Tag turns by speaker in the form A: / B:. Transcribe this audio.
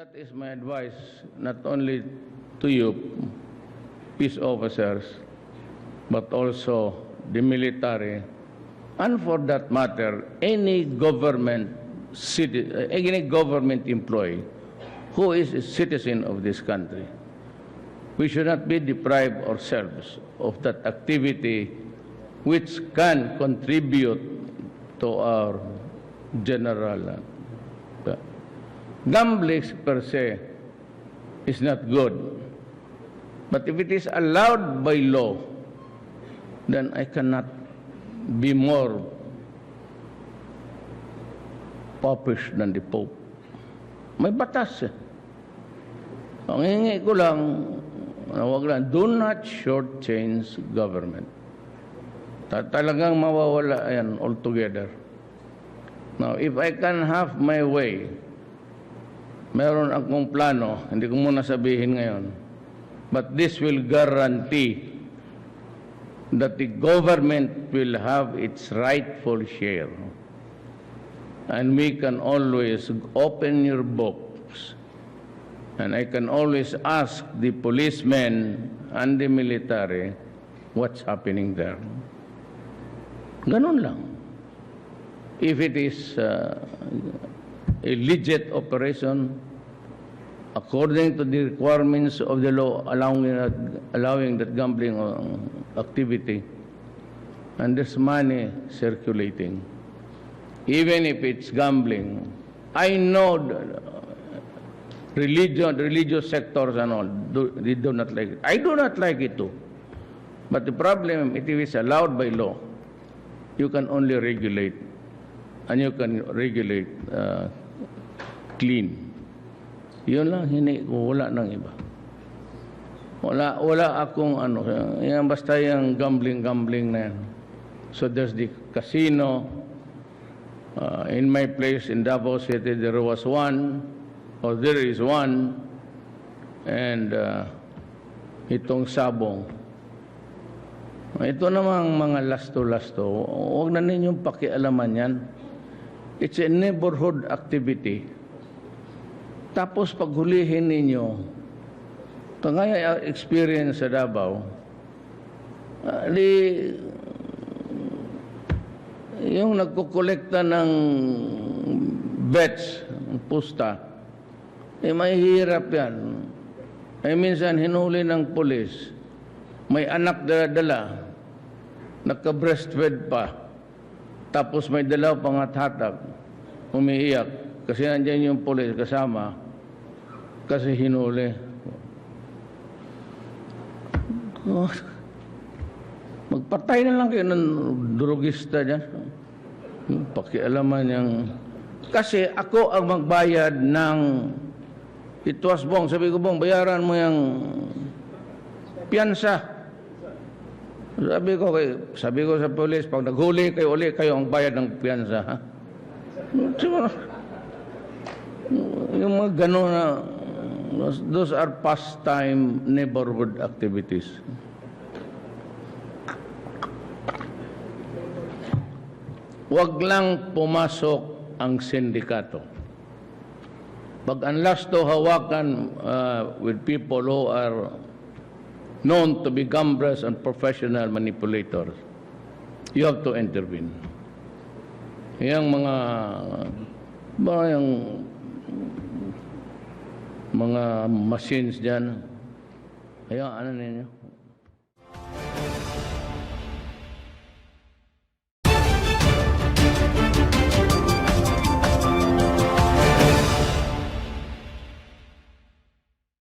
A: that is my advice, not only to you, peace officers, but also the military, and for that matter, any government employee who is a citizen of this country. We should not be deprived ourselves of that activity which can contribute to our general. Gambling per se is not good. But if it is allowed by law, then I cannot be more popish than the Pope. May batas eh. Ang hingi ko lang, wag lang, do not shortchange government. Talagang mawawala yan altogether. Now, if I can have my way, meron akong plano, hindi ko muna sabihin ngayon, but this will guarantee that the government will have its rightful share. And we can always open your books, and I can always ask the policemen and the military what's happening there. Ganun lang. If it is a legit operation according to the requirements of the law allowing that gambling activity, and there's money circulating, even if it's gambling. I know religious sectors and all, they do not like it. I do not like it too. But the problem, if it is allowed by law, you can only regulate, and you can regulate clean. Yun lang, wala nang iba. Wala akong ano, yan basta yung gambling na yan. So there's the casino. In my place in Davao City, there was one, or there is one, and itong Sabong. Ito namang mga lasto-lasto, huwag na ninyong pakialaman yan. It's a neighborhood activity. Tapos paghulihin ninyo, kagaya experience sa Davao, yung nagkukolekta ng bets, pusta, mahihirap yan. Minsan hinuli ng pulis, may anak dala, nagka-breastfed pa, tapos may dalaw pang hathatag, umiiyak, kasi nandiyan yung pulis kasama, kasi hinuli. Magpatay na lang kayo ng drugista dyan. Pakialaman niyang... Kasi ako ang magbayad ng... Itwas bong, sabi ko bong, bayaran mo yung piyansa. Sabi ko sa polis, pag naghuli kayo uli, kayo ang bayad ng piyansa. Ha? Yung mga gano'n na... Those are pastime neighborhood activities. Huwag lang pumasok ang sindikato. Pag unless to hawakan with people who are known to be gamblers and professional manipulators, you have to intervene. Yung mga machines dyan, ano ninyo?